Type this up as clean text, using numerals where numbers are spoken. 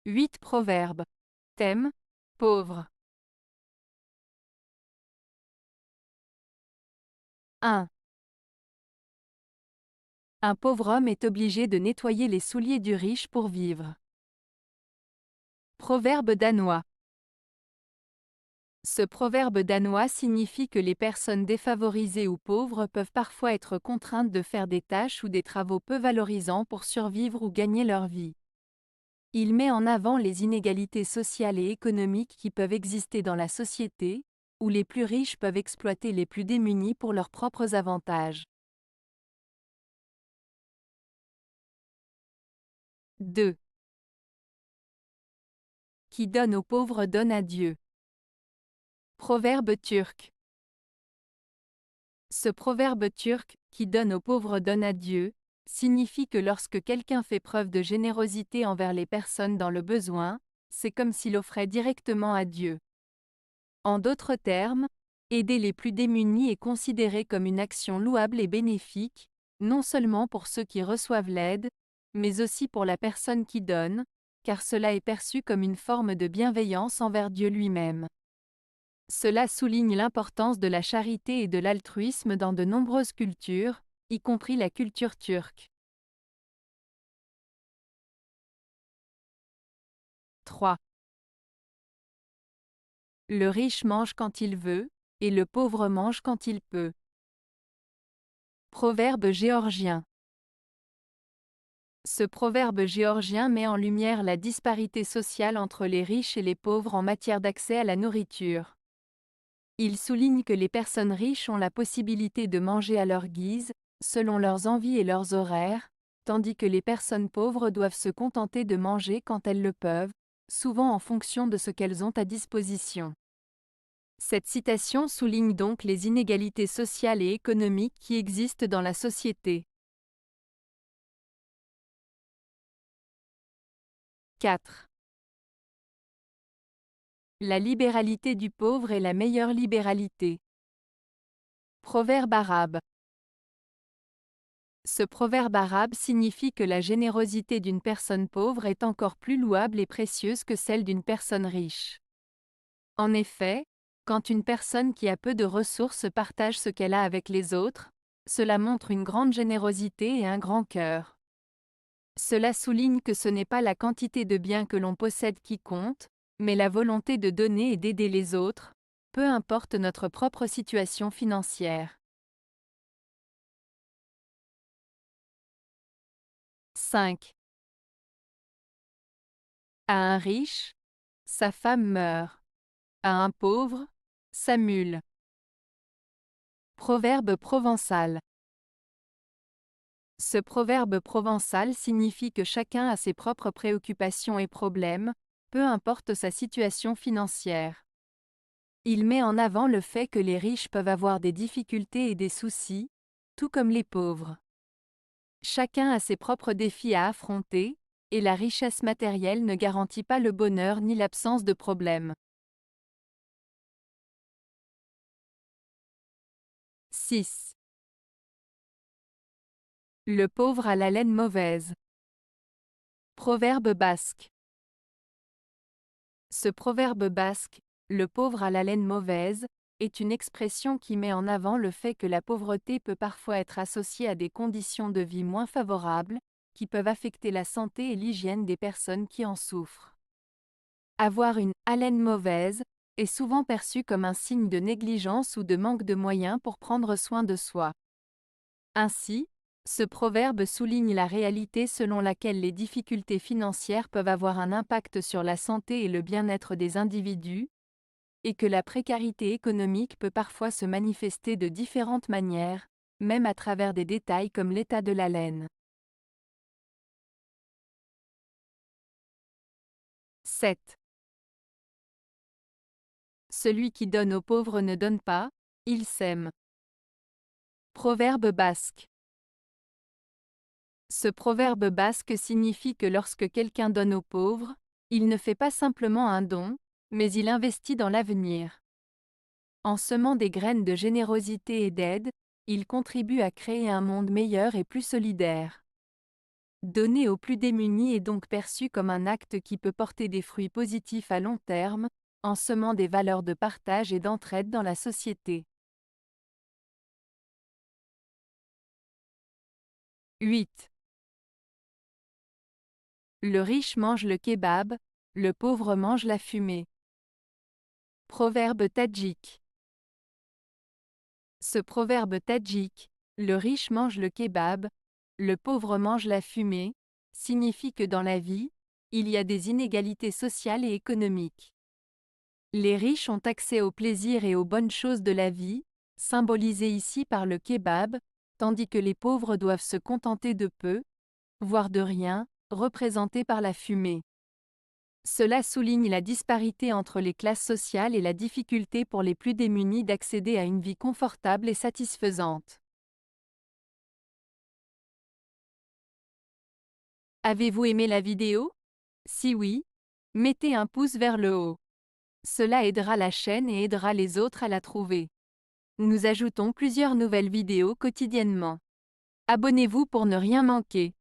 8 proverbes. Thème: pauvre. 1. Un pauvre homme est obligé de nettoyer les souliers du riche pour vivre. Proverbe danois. Ce proverbe danois signifie que les personnes défavorisées ou pauvres peuvent parfois être contraintes de faire des tâches ou des travaux peu valorisants pour survivre ou gagner leur vie. Il met en avant les inégalités sociales et économiques qui peuvent exister dans la société, où les plus riches peuvent exploiter les plus démunis pour leurs propres avantages. 2. Qui donne aux pauvres donne à Dieu. Proverbe turc. Ce proverbe turc, qui donne aux pauvres donne à Dieu, signifie que lorsque quelqu'un fait preuve de générosité envers les personnes dans le besoin, c'est comme s'il offrait directement à Dieu. En d'autres termes, aider les plus démunis est considéré comme une action louable et bénéfique, non seulement pour ceux qui reçoivent l'aide, mais aussi pour la personne qui donne, car cela est perçu comme une forme de bienveillance envers Dieu lui-même. Cela souligne l'importance de la charité et de l'altruisme dans de nombreuses cultures, y compris la culture turque. 3. Le riche mange quand il veut, et le pauvre mange quand il peut. Proverbe géorgien. Ce proverbe géorgien met en lumière la disparité sociale entre les riches et les pauvres en matière d'accès à la nourriture. Il souligne que les personnes riches ont la possibilité de manger à leur guise, selon leurs envies et leurs horaires, tandis que les personnes pauvres doivent se contenter de manger quand elles le peuvent, souvent en fonction de ce qu'elles ont à disposition. Cette citation souligne donc les inégalités sociales et économiques qui existent dans la société. 4. La libéralité du pauvre est la meilleure libéralité. Proverbe arabe. Ce proverbe arabe signifie que la générosité d'une personne pauvre est encore plus louable et précieuse que celle d'une personne riche. En effet, quand une personne qui a peu de ressources partage ce qu'elle a avec les autres, cela montre une grande générosité et un grand cœur. Cela souligne que ce n'est pas la quantité de biens que l'on possède qui compte, mais la volonté de donner et d'aider les autres, peu importe notre propre situation financière. 5. À un riche, sa femme meurt. À un pauvre, sa mule. Proverbe provençal. Ce proverbe provençal signifie que chacun a ses propres préoccupations et problèmes, peu importe sa situation financière. Il met en avant le fait que les riches peuvent avoir des difficultés et des soucis, tout comme les pauvres. Chacun a ses propres défis à affronter, et la richesse matérielle ne garantit pas le bonheur ni l'absence de problèmes. 6. Le pauvre a la laine mauvaise. Proverbe basque. Ce proverbe basque, le pauvre a la laine mauvaise, est une expression qui met en avant le fait que la pauvreté peut parfois être associée à des conditions de vie moins favorables, qui peuvent affecter la santé et l'hygiène des personnes qui en souffrent. Avoir une haleine mauvaise est souvent perçu comme un signe de négligence ou de manque de moyens pour prendre soin de soi. Ainsi, ce proverbe souligne la réalité selon laquelle les difficultés financières peuvent avoir un impact sur la santé et le bien-être des individus, et que la précarité économique peut parfois se manifester de différentes manières, même à travers des détails comme l'état de la laine. 7. Celui qui donne aux pauvres ne donne pas, il sème. Proverbe basque. Ce proverbe basque signifie que lorsque quelqu'un donne aux pauvres, il ne fait pas simplement un don, mais il investit dans l'avenir. En semant des graines de générosité et d'aide, il contribue à créer un monde meilleur et plus solidaire. Donner aux plus démunis est donc perçu comme un acte qui peut porter des fruits positifs à long terme, en semant des valeurs de partage et d'entraide dans la société. 8. Le riche mange le kebab, le pauvre mange la fumée. Proverbe tadjik. Ce proverbe tadjik, le riche mange le kebab, le pauvre mange la fumée, signifie que dans la vie, il y a des inégalités sociales et économiques. Les riches ont accès aux plaisirs et aux bonnes choses de la vie, symbolisées ici par le kebab, tandis que les pauvres doivent se contenter de peu, voire de rien, représentés par la fumée. Cela souligne la disparité entre les classes sociales et la difficulté pour les plus démunis d'accéder à une vie confortable et satisfaisante. Avez-vous aimé la vidéo? Si oui, mettez un pouce vers le haut. Cela aidera la chaîne et aidera les autres à la trouver. Nous ajoutons plusieurs nouvelles vidéos quotidiennement. Abonnez-vous pour ne rien manquer.